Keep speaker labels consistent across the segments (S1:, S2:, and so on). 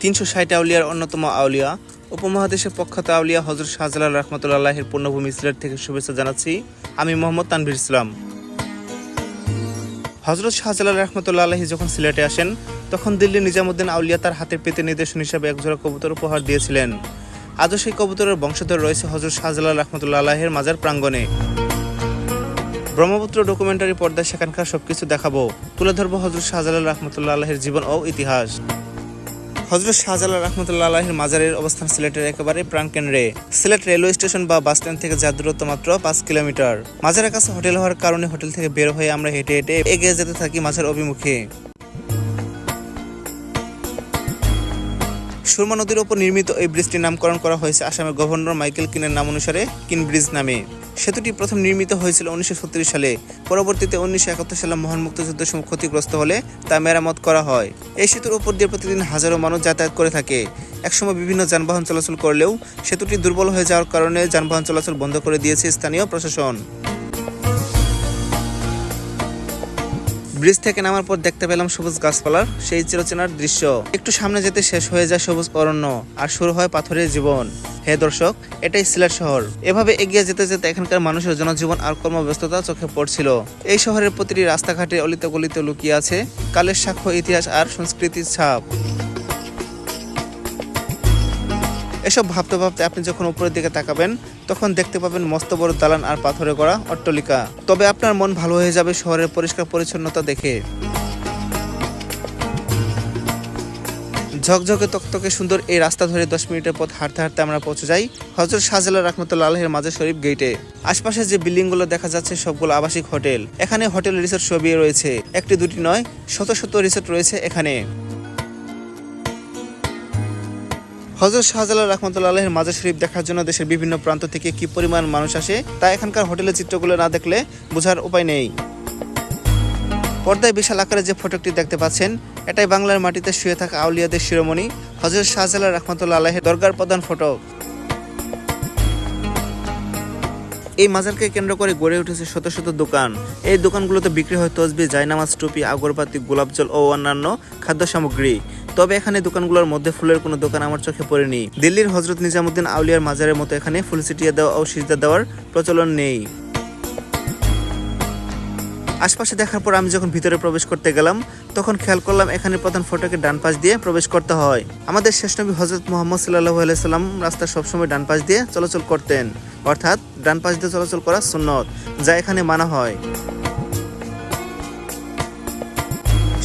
S1: 360 আউলিয়ার অন্যতম আউলিয়া উপমহাদেশের প্রখ্যাত আউলিয়া হযরত শাহজালাল রাহমাতুল্লাহির পূর্ণভূমি সিলেট থেকে শুভেচ্ছা জানাচ্ছি। আমি মোহাম্মদ তানভীর ইসলাম। হযরত শাহজালাল রাহমাতুল্লাহি যখন সিলেটে আসেন তখন দিল্লির নিজামুদ্দিন আউলিয়া তার হাতের পেতে নিদর্শন হিসেবে একজোড়া কবুতর উপহার দিয়েছিলেন। আজও সেই কবুতরের বংশধর রয়েছে হযরত শাহজালাল রাহমাতুল্লাহির মাজার প্রাঙ্গণে। ব্রহ্মপুত্র ডকুমেন্টারি পর্দায় সেখানকার সবকিছু দেখাবো, তুলে ধরবো হযরত শাহজালাল রাহমাতুল্লাহির জীবন ও ইতিহাস। হযরত শাহজালাল রাহমাতুল্লাহির মাজারের অবস্থান সিলেটের একেবারে প্রাণকেন্দ্রে। সিলেট রেলওয়ে স্টেশন বা বাস স্ট্যান্ড থেকে যার দূরত্ব মাত্র 5 কিলোমিটার। মাজারের কাছে হোটেল হওয়ার কারণে হোটেল থেকে বের হয়ে আমরা হেঁটে হেঁটে এগিয়ে যেতে থাকি মাজার অভিমুখে। সুরমা নদীর উপর নির্মিত এই ব্রিজটির নামকরণ করা হয়েছে আসামের গভর্নর মাইকেল কিনের নাম অনুসারে কিন ব্রিজ নামে। সেতুটি প্রথম নির্মিত হয়েছিল 1936 সালে। পরবর্তীতে 1971 সালে মহান মুক্তিযুদ্ধের সময় ক্ষতিগ্রস্ত হলে তা মেরামত করা হয়। এই সেতুর উপর দিয়ে প্রতিদিন হাজারো মানুষ যাতায়াত করে থাকে। একসময় বিভিন্ন যানবাহন চলাচল করলেও সেতুটি দুর্বল হয়ে যাওয়ার কারণে যানবাহন চলাচল বন্ধ করে দিয়েছে স্থানীয় প্রশাসন। ব্রিজ থেকে নামার পর দেখতে পেলাম সবুজ গাছপালার সেই চিরচেনার দৃশ্য। একটু সামনে যেতে শেষ হয়ে যায় সবুজ অরণ্য আর শুরু হয় পাথরের জীবন। হে দর্শক, এটাই সিলেট শহর। এভাবে এগিয়ে যেতে যেতে এখানকার মানুষের জনজীবন আর কর্মব্যস্ততা চোখে পড়ছিল। এই শহরের প্রতিটি রাস্তাঘাটে অলিতে গলিতে লুকিয়ে আছে কালের সাক্ষ্য, ইতিহাস আর সংস্কৃতির ছাপ। এসব ভাবতে ভাবতে আপনি যখন উপরের দিকে তাকাবেন তখন দেখতে পাবেন মস্ত বড় দালান আর পাথরে গড়া অট্টালিকা। তবে আপনার মন ভালো হয়ে যাবে শহরের পরিষ্কার পরিচ্ছন্নতা দেখে। ঝকঝকে তকতকে সুন্দর এই রাস্তা ধরে 10 মিনিটের পথ হাঁটতে হাঁটতে আমরা পৌঁছে যাই হযরত শাহজালাল রাহমাতুল্লাহির মাজার শরীফ গেটে। আশপাশে যে বিল্ডিংগুলো দেখা যাচ্ছে সবগুলো আবাসিক হোটেল। এখানে হোটেল রিসোর্ট সবই রয়েছে, একটি দুটি নয়, শত শত রিসোর্ট রয়েছে এখানে। হযরত শাহজালাল রাহমাতুল্লাহির মাজার শরীফ দেখার জন্য দেশের বিভিন্ন প্রান্ত থেকে কি পরিমাণ মানুষ আসে তা এখানকার হোটেলের চিত্রগুলো না দেখলে বোঝার উপায় নেই। পর্দায় বিশাল আকারে যে ফটকটি দেখতে পাচ্ছেন এটাই বাংলার মাটিতে শুয়ে থাকা আউলিয়াদের শিরোমণি হযরত শাহজালাল রাহমাতুল্লাহির দরগার প্রধান ফটক। এই মাজারকে কেন্দ্র করে গড়ে উঠেছে শত শত দোকান। এই দোকানগুলোতে বিক্রি হয় তসবিহ, জায়নামাজ, টুপি, আগরবাতি, গোলাপজল ও অন্যান্য খাদ্য সামগ্রী। তবে এখানে দোকানগুলোর মধ্যে ফুলের কোনো দোকান আমার চোখে পড়েনি। দিল্লির হযরত নিজামুদ্দিন আউলিয়ার মাজারের মতো এখানে ফুল ছিটিয়ে দেওয়া ও সিজদা দেওয়ার প্রচলন নেই। আশপাশে দেখার পর আমি যখন ভিতরে প্রবেশ করতে গেলাম তখন খেয়াল করলাম এখানে প্রধান ফটকের ডান পাশ দিয়ে প্রবেশ করতে হয়। আমাদের শেষ নবী হযরত মুহাম্মদ সাল্লাল্লাহু আলাইহি সাল্লাম রাস্তা সবসময় ডান পাশ দিয়ে চলাচল করতেন, অর্থাৎ ডান পাশ দিয়ে চলাচল করা সুন্নত, যা এখানে মানা হয়।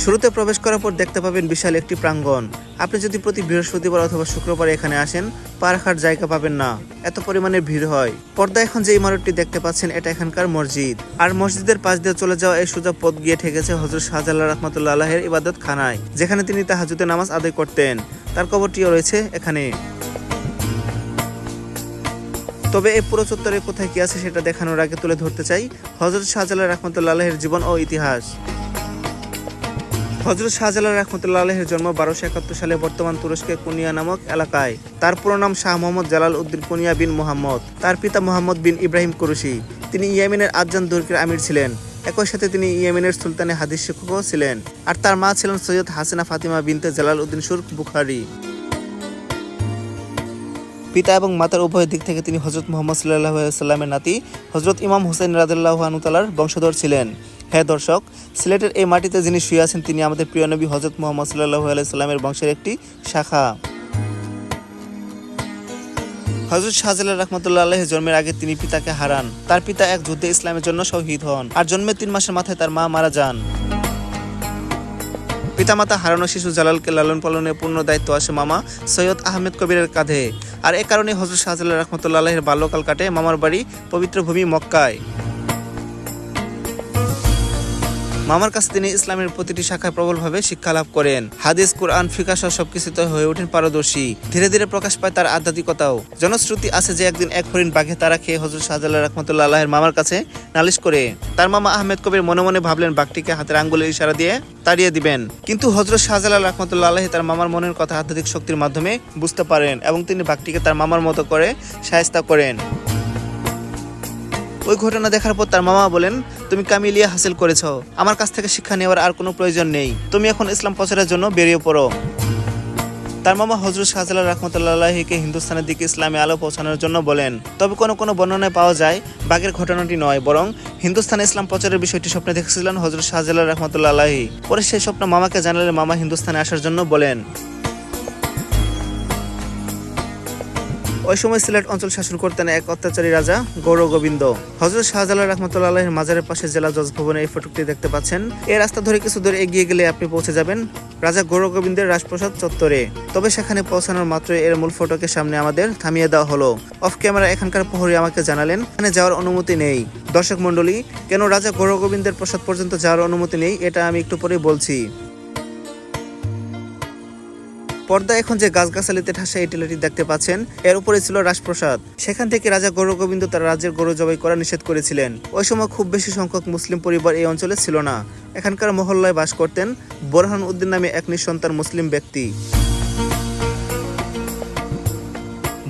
S1: শুরুতে প্রবেশ করার পর দেখতে পাবেন বিশাল একটি প্রাঙ্গণ। আপনি যদি প্রতি বৃহস্পতিবার অথবা শুক্রবার এখানে আসেন পা রাখার জায়গা পাবেন না, এত পরিমাণে ভিড় হয়। পর্দায় এখন যে ইমারতটি দেখতে পাচ্ছেন এটা এখানকার মসজিদ। আর মসজিদের পাশ দিয়ে চলে যাওয়া এই সোজা পথ গিয়ে ঠেকেছে হযরত শাহজালাল রাহমাতুল্লাহির ইবাদত খানায়, যেখানে তিনি তাহাজ্জুদের নামাজ আদায় করতেন। তার কবরটিও রয়েছে এখানে। তবে এই পুরো চত্বরে কোথায় কি আছে সেটা দেখানোর আগে তুলে ধরতে চাই হযরত শাহজালাল রাহমাতুল্লাহির জীবন ও ইতিহাস। হযরত শাহজালাল রাহমাতুল্লাহির জন্ম 1271 সালে বর্তমান তুরস্কের কুনিয়া নামক এলাকায়। তার পুরো নাম শাহ মোহাম্মদ জালাল উদ্দিন কুনিয়া বিন মুহাম্মদ। তার পিতা মোহাম্মদ বিন ইব্রাহিম কুরুশি। তিনি ইয়েমেনের আদজান দুর্গের আমির ছিলেন। একই সাথে তিনি ইয়েমেনের সুলতানের হাদিস শিক্ষকও ছিলেন। আর তার মা ছিলেন সৈয়দ হাসিনা ফাতিমা বিনতে জালাল উদ্দিন সুরখ বুখারী। পিতা এবং মাতার উভয় দিক থেকে তিনি হযরত মুহাম্মদ সাল্লাল্লাহু আলাইহি সাল্লামের নাতি হযরত ইমাম হুসাইন রাদিয়াল্লাহু আনহু তাআলার বংশধর ছিলেন। হ্যাঁ দর্শক, সিলেটের এই মাটিতে যিনি শুয়ে আছেন তিনি আমাদের প্রিয় নবী হযরত মুহাম্মদ সাল্লাল্লাহু আলাইহি সাল্লামের বংশের একটি শাখা। হযরত শাহজালাল রাহমাতুল্লাহির জন্মের আগে তিনি পিতাকে হারান। তার পিতা এক যুদ্ধে ইসলামের জন্য শহীদ হন আর জন্মের 3 মাসের মাথায় তার মা মারা যান। পিতামাতা হারানো শিশু জালালকে লালন পালনের পূর্ণ দায়িত্ব আসে মামা সৈয়দ আহমেদ কবিরের কাঁধে। আর এ কারণে হযরত শাহজালাল রাহমাতুল্লাহির বাল্যকাল কাটে মামার বাড়ি পবিত্র ভূমি মক্কায়। মামার কাছে তিনি ইসলামের প্রতিটি শাখায় প্রবলভাবে শিক্ষা লাভ করেন। হাদিস, কুরআন, ফিকহ সহ সবকিছুতে হয়ে ওঠেন পারদর্শী। ধীরে ধীরে প্রকাশ পায় তার আধ্যাত্মিকতাও। জনশ্রুতি আছে যে একদিন এক হরিণ বাঘে তারা খেয়ে হযরত শাহজালাল রাহমাতুল্লাহির মামার কাছে নালিশ করে। তার মামা আহমেদ কবির মনে মনে ভাবলেন বাঘটিকে হাতের আঙ্গুলের ইশারা দিয়ে তাড়িয়ে দিবেন। কিন্তু হযরত শাহজালাল রাহমাতুল্লাহি তার মামার মনের কথা আধ্যাত্মিক শক্তির মাধ্যমে বুঝতে পারেন এবং তিনি বাঘটিকে তার মামার মতো করে শায়েস্তা করেন। ওই ঘটনা দেখার পর তার মামা বলেন, তুমি কামিলিয়া হাসিল করেছ, আমার কাছ থেকে শিক্ষা নেওয়ার আর কোনো প্রয়োজন নেই, তুমি এখন ইসলাম প্রচারের জন্য বেরিয়ে পড়ো। তার মামা হযরত শাহজালাল রাহমাতুল্লাহ আলাইহিকে হিন্দুস্তানের দিকে ইসলামে আলো পৌঁছানোর জন্য বলেন। তবে কোনো বর্ণনায় পাওয়া যায় বাঘের ঘটনাটি নয়, বরং হিন্দুস্তানে ইসলাম প্রচারের বিষয়টি স্বপ্নে দেখেছিলেন হযরত শাহজালাল রাহমাতুল্লাহ আলাইহি। পরে সেই স্বপ্ন মামাকে জানালে মামা হিন্দুস্তানে আসার জন্য বলেন। ওই সময় সিলেট অঞ্চল শাসন করতেন এক অত্যাচারী রাজা গৌরগোবিন্দ। হযরত শাহজালাল রাহমাতুল্লাহ আলাইহির মাজারের পাশে জেলা জজ ভবনে এই ফটকটি দেখতে পাচ্ছেন। এই রাস্তা ধরে কিছু দূর এগিয়ে গেলে আপনি পৌঁছে যাবেন রাজা গৌরগোবিন্দের রাজপ্রাসাদ চত্বরে। তবে সেখানে পৌঁছানোর মাত্রই এর মূল ফটকের সামনে আমাদের থামিয়ে দেওয়া হলো। অফ ক্যামেরা এখানকার প্রহরী আমাকে জানালেন এখানে যাওয়ার অনুমতি নেই। দর্শক মণ্ডলী, কেন রাজা গৌরগোবিন্দের প্রাসাদ পর্যন্ত যাওয়ার অনুমতি নেই এটা আমি একটু পরেই বলছি। পর্দা এখন যে গাছগাছালিতে ঠাসা এই টিলাটি দেখতে পাচ্ছেন, এর উপরে ছিল রাজপ্রাসাদ। সেখান থেকে রাজা গৌরগোবিন্দ তার রাজ্যের গরু জবাই করা নিষেধ করেছিলেন। ওই সময় খুব বেশি সংখ্যক মুসলিম পরিবার এই অঞ্চলে ছিল না। এখানকার মহল্লায় বাস করতেন বোরহান উদ্দিন নামে এক নিঃসন্তান মুসলিম ব্যক্তি।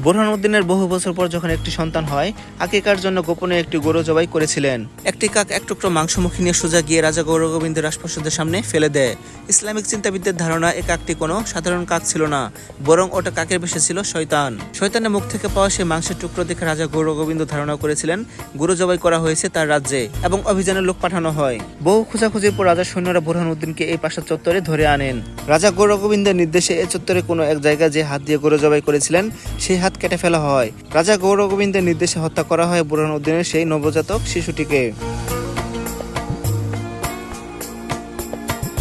S1: বোরহান উদ্দিনের বহু বছর পর যখন একটি সন্তান হয়, আকিকার জন্য গোপনে একটি গরু জবাই করেছিলেন। একটি কাক এক টুকরো মাংসমুখী নিয়ে সোজা গিয়ে রাজা গৌরগোবিন্দের রাজপ্রাসাদের সামনে ফেলে দেয়। ইসলামিক চিন্তাবিদদের ধারণা এই কাকটি কোনো সাধারণ কাক ছিল না, বরং ওটা কাকের বেশে ছিল শয়তান। শয়তানের মুখ থেকে পাওয়া সেই মাংসের টুকরো দেখে রাজা গৌরগোবিন্দ ধারণা করেছিলেন গরু জবাই করা হয়েছে তার রাজ্যে, এবং অভিযানের লোক পাঠানো হয়। বহু খোঁজাখুঁজির পর রাজার সৈন্যরা বোরহান উদ্দিনকে এই প্রাসাদ চত্বরে ধরে আনেন। রাজা গৌরগোবিন্দের নির্দেশে এই চত্বরে কোনো এক জায়গায় যে হাত দিয়ে গরু জবাই করেছিলেন সেই হাত কেটে ফেলা হয়। রাজা গৌরগোবিন্দের নির্দেশে হত্যা করা হয় বোরহান উদ্দিনের সেই নবজাতক শিশুটিকে।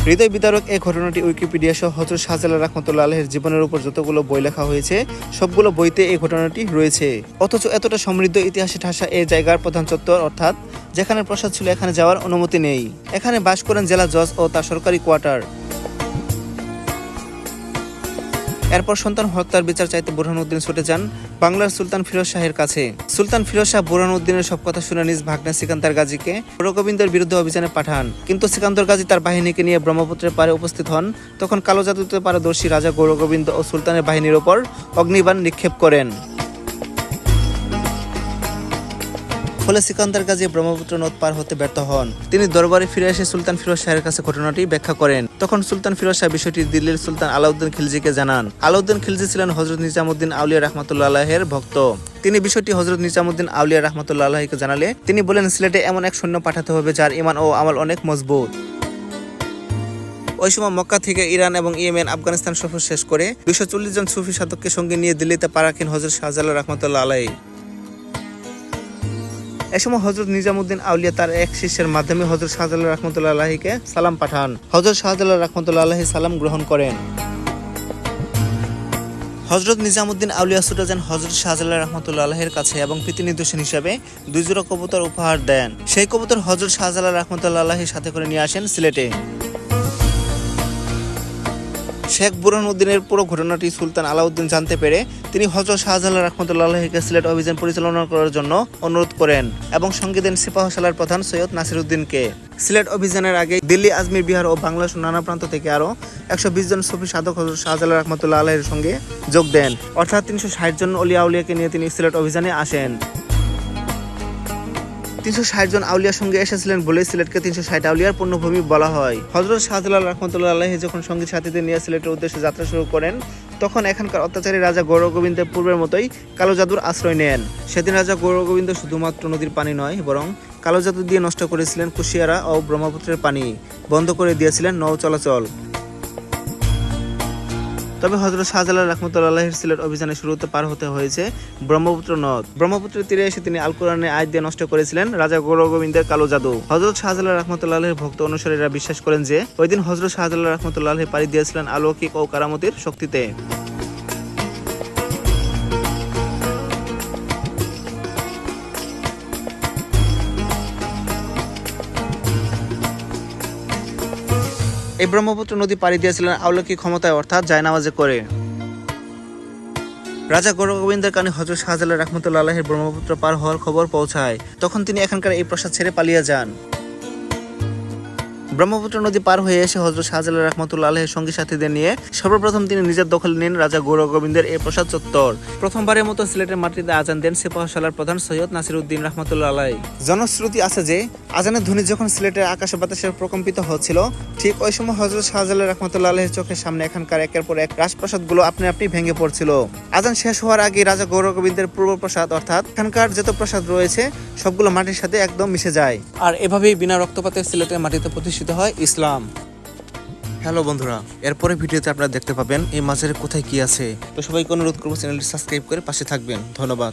S1: হৃদয় বিদারক এই ঘটনাটি উইকিপিডিয়া সহ হযরত শাহজালাল রাহমাতুল্লাহ আলাইহির জীবনের উপর যতগুলো বই লেখা হয়েছে সবগুলো বইতে এই ঘটনাটি রয়েছে। অথচ এতটা সমৃদ্ধ ইতিহাসে ঠাসা এই জায়গার প্রধান চত্বর অর্থাৎ যেখানে প্রাসাদ ছিল এখানে যাওয়ার অনুমতি নেই। এখানে বাস করেন জেলা জজ ও তার সরকারি কোয়ার্টার। এরপর সন্তান হত্যার বিচার চাইতে বোরহান উদ্দিন ছুটে যান বাংলার সুলতান ফিরোজ শাহের কাছে। সুলতান ফিরোজ শাহ বোরহান উদ্দিনের সব কথা শুনে নিজ ভাগ্নে সিকান্দার গাজীকে গৌরগোবিন্দের বিরুদ্ধে অভিযানে পাঠান। কিন্তু সিকান্দর গাজী তার বাহিনীকে নিয়ে ব্রহ্মপুত্রের পাড়ে উপস্থিত হন। তখন কালো জাদুতে পারদর্শী রাজা গৌরগোবিন্দ ও সুলতানের বাহিনীর ওপর অগ্নিবাণ নিক্ষেপ করেন। ফলে সিকান্দার গাজী ব্রহ্মপুত্র নদ পার হতে ব্যর্থ হন। তিনি দরবারে ফিরে এসে সুলতান ফিরোজ শাহের কাছে ঘটনাটি ব্যাখ্যা করেন। তখন সুলতান ফিরোজ শাহ বিষয়টি দিল্লির সুলতান আলাউদ্দিন খিলজিকে জানান। আলাউদ্দিন খিলজি ছিলেন হযরত নিজামুদ্দিন আউলিয়া রাহমাতুল্লাহ আলাইহির ভক্ত। তিনি বিষয়টি হযরত নিজামুদ্দিন আউলিয়া রাহমাতুল্লাহ আলাইহিকে জানালে তিনি বলেন সিলেটে এমন এক সৈন্য পাঠাতে হবে যার ঈমান ও আমল অনেক মজবুত। ওই সময় মক্কা থেকে ইরান এবং ইয়েমেন, আফগানিস্তান সফর শেষ করে 240 জন সুফি সাধককে সঙ্গে নিয়ে দিল্লিতে পা রাখেন হযরত শাহজালাল রাহমাতুল্লাহ আলাইহি। এ সময় হযরত নিজামুদ্দিন আউলিয়া তার এক শিষ্যের মাধ্যমে হযরত শাহজালাল রাহমাতুল্লাহ আলাইহিকে সালাম পাঠান। হযরত শাহজালাল রাহমাতুল্লাহ আলাইহি সালাম গ্রহণ করেন। হযরত নিজামুদ্দিন আউলিয়া ছুটে যান হযরত শাহজালাল রাহমাতুল্লাহ আলাইহির কাছে এবং প্রীতি নিদর্শন হিসেবে 2 জোড়া কবুতর উপহার দেন। সেই কবুতর হযরত শাহজালাল রাহমাতুল্লাহ আলাইহির সাথে করে নিয়ে আসেন সিলেটে। শেখ বুরহান উদ্দিনের পুরো ঘটনাটি সুলতান আলাউদ্দিন জানতে পেরে তিনি হযরত শাহজালাল রাহমাতুল্লাহ আলাইহিকে সিলেট অভিযান পরিচালনা করার জন্য অনুরোধ করেন এবং সঙ্গে দেন সিপাহসালার প্রধান সৈয়দ নাসির উদ্দিনকে। সিলেট অভিযানের আগে দিল্লি, আজমির, বিহার ও বাংলাদেশের নানা প্রান্ত থেকে আরো 120 জন সুফি সাধক হযরত শাহজালাল রাহমাতুল্লাহ আলাইহির সঙ্গে যোগ দেন। অর্থাৎ 360 জন অলিয়া আউলিয়াকে নিয়ে তিনি সিলেট অভিযানে আসেন। 360 জন আউলিয়ার সঙ্গে এসেছিলেন বলেই সিলেটকে 360 আউলিয়ার পূর্ণভূমি বলা হয়। হযরত শাহজালাল রাহমাতুল্লাহ আলাইহি যখন সঙ্গী সাথীদের নিয়ে সিলেটের উদ্দেশ্যে যাত্রা শুরু করেন তখন এখানকার অত্যাচারী রাজা গৌরগোবিন্দের পূর্বের মতোই কালো জাদুর আশ্রয় নেন। সেদিন রাজা গৌরগোবিন্দ শুধুমাত্র নদীর পানি নয়, বরং কালো জাদু দিয়ে নষ্ট করেছিলেন কুশিয়ারা ও ব্রহ্মপুত্রের পানি, বন্ধ করে দিয়েছিলেন নৌ চলাচল। তবে হযরত শাহজালাল রাহমাতুল্লাহ আলাইহির সিলেট অভিযানে শুরুতে পার হতে হয়েছে ব্রহ্মপুত্র নদ। ব্রহ্মপুত্রের তীরে এসে তিনি আল কোরআনের আয়াত দিয়ে নষ্ট করেছিলেন রাজা গৌরগোবিন্দের কালো জাদু। হযরত শাহজালাল রাহমাতুল্লাহ আলাইহির ভক্ত অনুসারীরা বিশ্বাস করেন যে ওই দিন হযরত শাহজালাল রাহমাতুল্লাহ আলাইহি পাড়ি দিয়েছিলেন অলৌকিক ও কারামতির শক্তিতে। এই ব্রহ্মপুত্র নদী পাড়ি দিয়েছিলেন অলৌকিক ক্ষমতায় অর্থাৎ জায়নামাজে করে। রাজা গৌরগোবিন্দের কানে হযরত শাহজালাল রাহমাতুল্লাহ আলাইহির ব্রহ্মপুত্র পার হওয়ার খবর পৌঁছায়। তখন তিনি এখানকার এই প্রাসাদ ছেড়ে পালিয়ে যান। ব্রহ্মপুত্র নদী পার হয়ে এসে হযরত শাহজালাল রাহমাতুল্লাহ আলাইহির সঙ্গী সাথীদের নিয়ে সর্বপ্রথম তিনি নিজের দখলে নেন রাজা গৌর গোবিন্দের এই প্রসাদ চত্বর। প্রথমবারের মতো সিলেটের মাটিতে আজান দেন সিপাহসালার প্রধান সৈয়দ নাসিরউদ্দিন রাহমাতুল্লাহ আলাইহি। জনশ্রুতি আছে যে আজানের ধ্বনি যখন সিলেটের আকাশে বাতাসে প্রকম্পিত হচ্ছিল, ঠিক ওই সময় হযরত শাহজালাল রাহমাতুল্লাহ আলাইহির চোখের সামনে এখানকার একের পর এক রাজপ্রাসাদগুলো আপনি আপনি ভেঙে পড়ছিল। আজান শেষ হওয়ার আগে রাজা গৌর গোবিন্দের পূর্ব প্রসাদ অর্থাৎ এখানকার যত প্রসাদ রয়েছে সবগুলো মাটির সাথে একদম মিশে যায়। আর এভাবেই বিনা রক্তপাতে সিলেটের মাটিতে প্রতিষ্ঠিত হয় ইসলাম। হ্যালো বন্ধুরা, এরপরে ভিডিওতে আপনারা দেখতে পাবেন এই মাজারে কোথায় কি আছে। তো সবাইকে অনুরোধ করবো চ্যানেলটি সাবস্ক্রাইব করে পাশে থাকবেন। ধন্যবাদ।